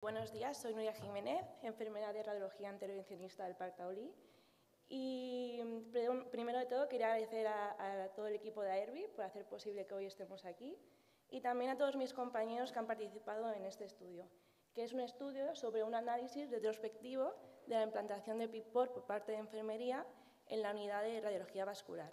Buenos días, soy Nuria Jiménez, enfermera de radiología intervencionista del Parc Taulí. Y primero de todo quería agradecer a todo el equipo de AERBI por hacer posible que hoy estemos aquí y también a todos mis compañeros que han participado en este estudio, que es un estudio sobre un análisis retrospectivo de la implantación de PICPOR por parte de enfermería en la unidad de radiología vascular.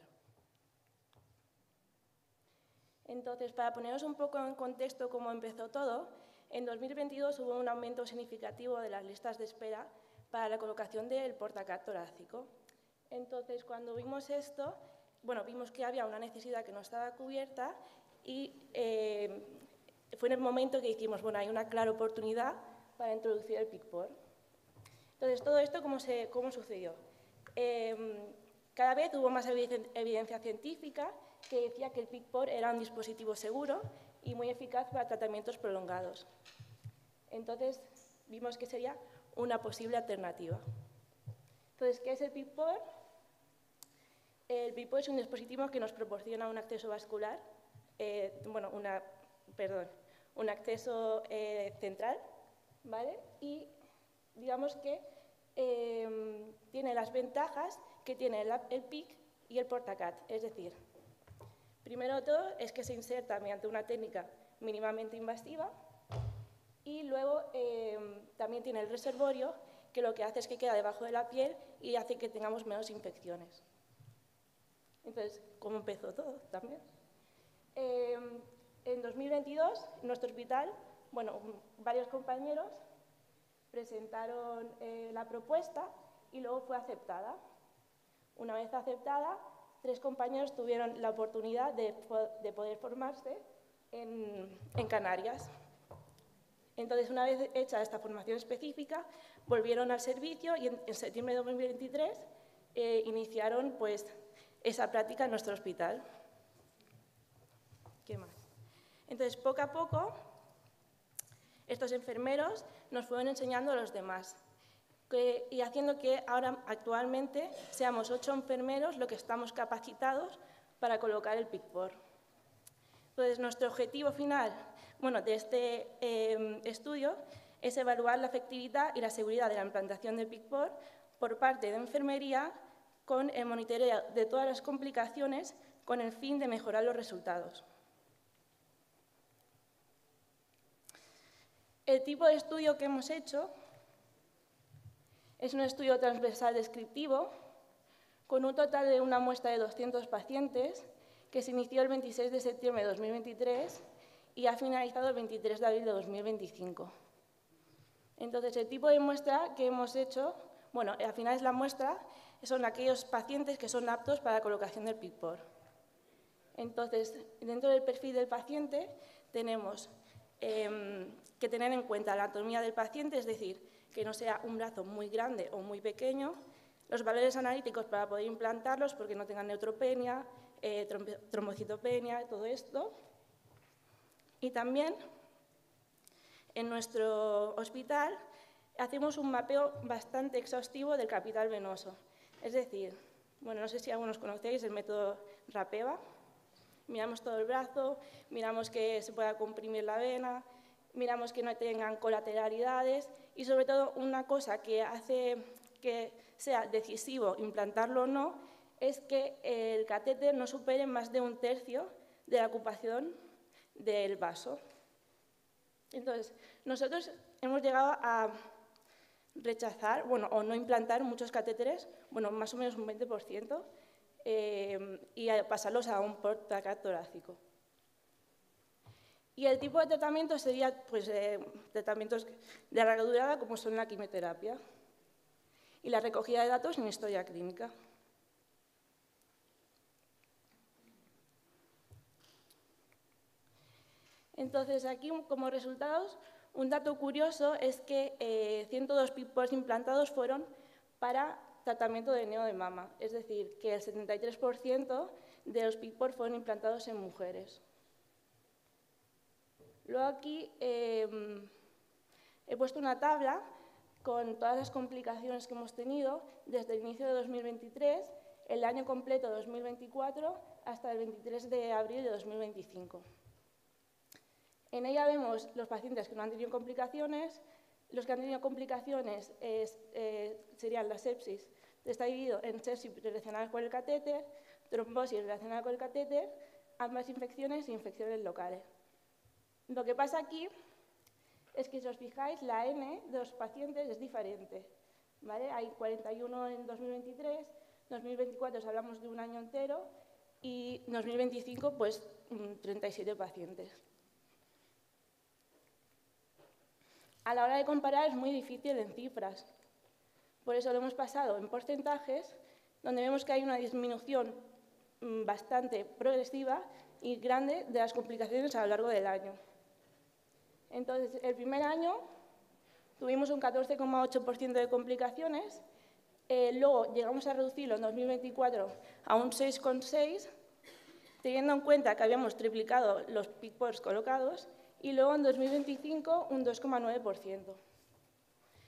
Entonces, para poneros un poco en contexto cómo empezó todo, en 2022 hubo un aumento significativo de las listas de espera para la colocación del portacat torácico. Entonces, cuando vimos esto, vimos que había una necesidad que no estaba cubierta y fue en el momento que dijimos, hay una clara oportunidad para introducir el PICPOR. Entonces, ¿todo esto cómo sucedió? Cada vez hubo más evidencia científica que decía que el PICPOR era un dispositivo seguro y muy eficaz para tratamientos prolongados. Entonces, vimos que sería una posible alternativa. Entonces, ¿qué es el PICPOR? El PICPOR es un dispositivo que nos proporciona un acceso vascular, un acceso central, ¿vale? Y digamos que tiene las ventajas que tiene el PIC y el portacat, es decir, primero de todo es que se inserta mediante una técnica mínimamente invasiva y luego también tiene el reservorio que lo que hace es que queda debajo de la piel y hace que tengamos menos infecciones. Entonces, ¿cómo empezó todo también? En 2022, en nuestro hospital, varios compañeros presentaron la propuesta y luego fue aceptada. Una vez aceptada, 3 compañeros tuvieron la oportunidad de poder formarse en Canarias. Entonces, una vez hecha esta formación específica, volvieron al servicio y en septiembre de 2023 iniciaron esa práctica en nuestro hospital. ¿Qué más? Entonces, poco a poco, estos enfermeros nos fueron enseñando a los demás y haciendo que ahora, actualmente, seamos 8 enfermeros los que estamos capacitados para colocar el PICPOR. Entonces, nuestro objetivo final de este estudio es evaluar la efectividad y la seguridad de la implantación del PICPOR por parte de enfermería con el monitoreo de todas las complicaciones con el fin de mejorar los resultados. El tipo de estudio que hemos hecho es un estudio transversal descriptivo con un total de una muestra de 200 pacientes que se inició el 26 de septiembre de 2023 y ha finalizado el 23 de abril de 2025. Entonces, el tipo de muestra que hemos hecho, al final es la muestra, son aquellos pacientes que son aptos para la colocación del PICPOR. Entonces, dentro del perfil del paciente tenemos que tener en cuenta la anatomía del paciente, es decir, que no sea un brazo muy grande o muy pequeño, los valores analíticos para poder implantarlos porque no tengan neutropenia, trombocitopenia, todo esto. Y también en nuestro hospital hacemos un mapeo bastante exhaustivo del capital venoso. Es decir, no sé si algunos conocéis el método RAPEVA. Miramos todo el brazo, miramos que se pueda comprimir la vena, miramos que no tengan colateralidades y, sobre todo, una cosa que hace que sea decisivo implantarlo o no es que el catéter no supere más de 1/3 de la ocupación del vaso. Entonces, nosotros hemos llegado a rechazar o no implantar muchos catéteres, más o menos un 20%, y a pasarlos a un portacat torácico. Y el tipo de tratamiento sería tratamientos de larga durada, como son la quimioterapia, y la recogida de datos en historia clínica. Entonces, aquí, como resultados, un dato curioso es que 102 PICPORs implantados fueron para tratamiento de neo de mama, es decir, que el 73% de los PICPOR fueron implantados en mujeres. Luego aquí he puesto una tabla con todas las complicaciones que hemos tenido desde el inicio de 2023, el año completo de 2024, hasta el 23 de abril de 2025. En ella vemos los pacientes que no han tenido complicaciones, Los que han tenido complicaciones serían la sepsis. Está dividido en sepsis relacionada con el catéter, trombosis relacionada con el catéter, ambas infecciones e infecciones locales. Lo que pasa aquí es que, si os fijáis, la N de los pacientes es diferente, ¿vale? Hay 41 en 2023, 2024 hablamos de un año entero y 2025, pues 37 pacientes. A la hora de comparar es muy difícil en cifras. Por eso lo hemos pasado en porcentajes, donde vemos que hay una disminución bastante progresiva y grande de las complicaciones a lo largo del año. Entonces, el primer año tuvimos un 14,8% de complicaciones, luego llegamos a reducirlo en 2024 a un 6,6%, teniendo en cuenta que habíamos triplicado los PICPORs colocados, y luego en 2025 un 2,9%.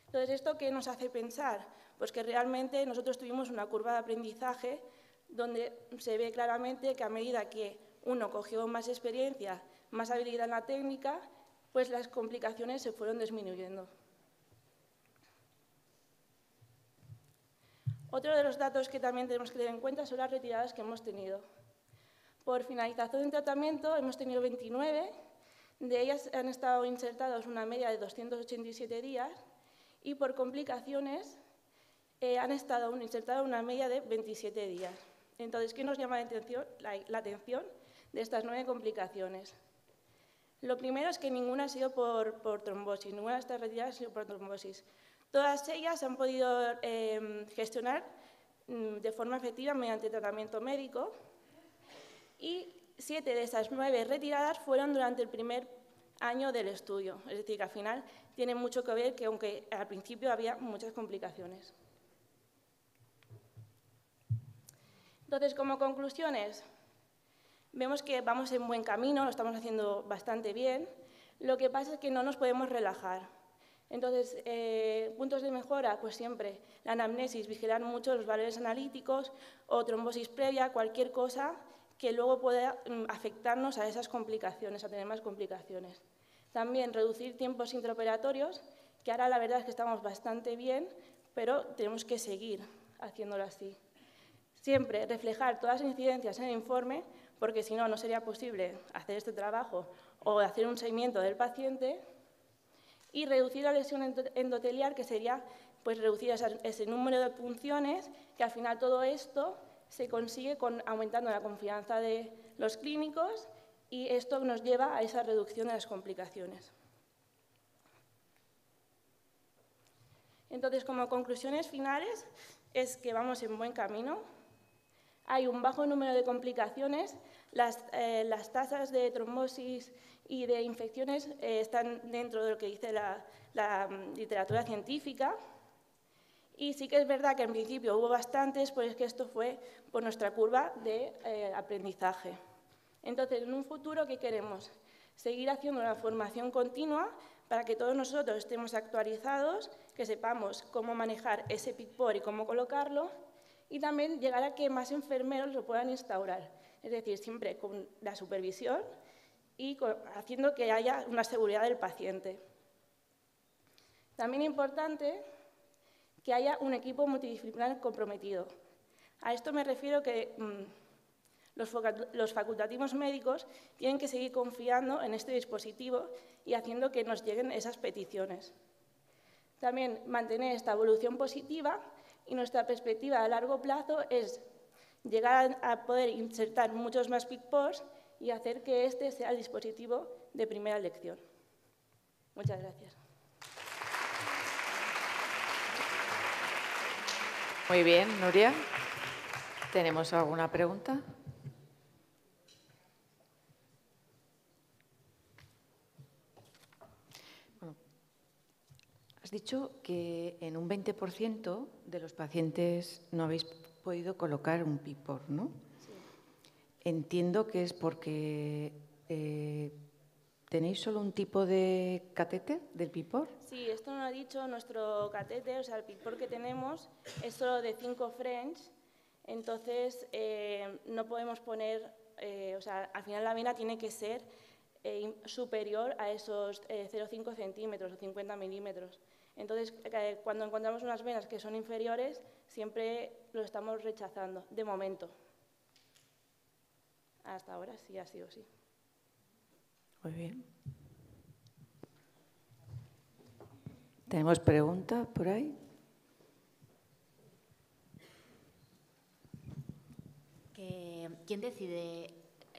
Entonces, ¿esto qué nos hace pensar? Pues que realmente nosotros tuvimos una curva de aprendizaje donde se ve claramente que a medida que uno cogió más experiencia, más habilidad en la técnica, pues las complicaciones se fueron disminuyendo. Otro de los datos que también tenemos que tener en cuenta son las retiradas que hemos tenido. Por finalización del tratamiento hemos tenido 29, de ellas han estado insertados una media de 287 días y por complicaciones han estado insertados una media de 27 días. Entonces, ¿qué nos llama la atención de estas 9 complicaciones? Lo primero es que ninguna ha sido por trombosis, ninguna de estas retiradas ha sido por trombosis. Todas ellas se han podido gestionar de forma efectiva mediante tratamiento médico y 7 de esas 9 retiradas fueron durante el primer año del estudio. Es decir, que al final tiene mucho que ver que, aunque al principio había muchas complicaciones. Entonces, como conclusiones, vemos que vamos en buen camino, lo estamos haciendo bastante bien. Lo que pasa es que no nos podemos relajar. Entonces, puntos de mejora, pues siempre la anamnesis, vigilar mucho los valores analíticos o trombosis previa, cualquier cosa que luego pueda afectarnos a esas complicaciones, a tener más complicaciones. También reducir tiempos intraoperatorios, que ahora la verdad es que estamos bastante bien, pero tenemos que seguir haciéndolo así. Siempre reflejar todas las incidencias en el informe, porque si no, no sería posible hacer este trabajo o hacer un seguimiento del paciente. Y reducir la lesión endotelial, que sería pues, reducir ese número de punciones, que al final todo esto se consigue aumentando la confianza de los clínicos y esto nos lleva a esa reducción de las complicaciones. Entonces, como conclusiones finales, es que vamos en buen camino. Hay un bajo número de complicaciones, las tasas de trombosis y de infecciones están dentro de lo que dice la literatura científica. Y sí que es verdad que en principio hubo bastantes, pues es que esto fue por nuestra curva de aprendizaje. Entonces, en un futuro, ¿qué queremos? Seguir haciendo una formación continua para que todos nosotros estemos actualizados, que sepamos cómo manejar ese PICPOR y cómo colocarlo, y también llegar a que más enfermeros lo puedan instaurar. Es decir, siempre con la supervisión y haciendo que haya una seguridad del paciente. También importante que haya un equipo multidisciplinar comprometido. A esto me refiero que los facultativos médicos tienen que seguir confiando en este dispositivo y haciendo que nos lleguen esas peticiones. También mantener esta evolución positiva y nuestra perspectiva a largo plazo es llegar a poder insertar muchos más PICPORs y hacer que este sea el dispositivo de primera elección. Muchas gracias. Muy bien, Nuria. ¿Tenemos alguna pregunta? Bueno, has dicho que en un 20% de los pacientes no habéis podido colocar un PICPOR, ¿no? Sí. Entiendo que es porque ¿tenéis solo un tipo de catéter del PICPOR? Sí, esto nos lo ha dicho nuestro catéter, o sea, el PICPOR que tenemos es solo de 5 French, entonces no podemos poner, o sea, al final la vena tiene que ser superior a esos 0,5 centímetros o 50 milímetros. Entonces, cuando encontramos unas venas que son inferiores, siempre lo estamos rechazando, de momento. Hasta ahora sí ha sido así. Muy bien. ¿Tenemos pregunta por ahí? ¿Quién decide,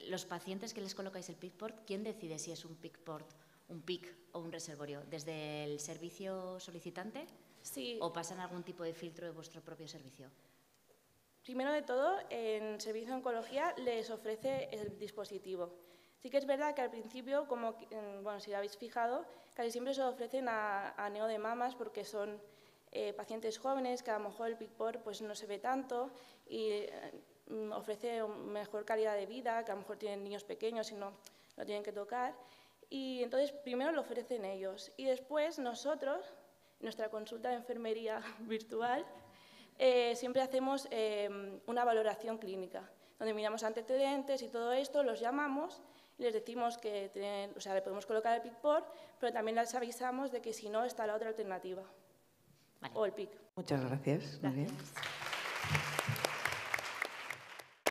los pacientes que les colocáis el PICC-port, quién decide si es un PICC-port, un PIC o un reservorio? ¿Desde el servicio solicitante? Sí. ¿O pasan algún tipo de filtro de vuestro propio servicio? Primero de todo, en Servicio de Oncología les ofrece el dispositivo. Sí que es verdad que al principio, como bueno, si lo habéis fijado, casi siempre se lo ofrecen a neo de mamas porque son pacientes jóvenes que a lo mejor el PICC-port pues, no se ve tanto y ofrece mejor calidad de vida, que a lo mejor tienen niños pequeños y no lo tienen que tocar. Y entonces primero lo ofrecen ellos y después nosotros, nuestra consulta de enfermería virtual, siempre hacemos una valoración clínica, donde miramos antecedentes y todo esto, los llamamos y les decimos que le podemos colocar el PICC-port, pero también les avisamos de que si no está la otra alternativa, vale. O el PIC. Muchas gracias. Gracias.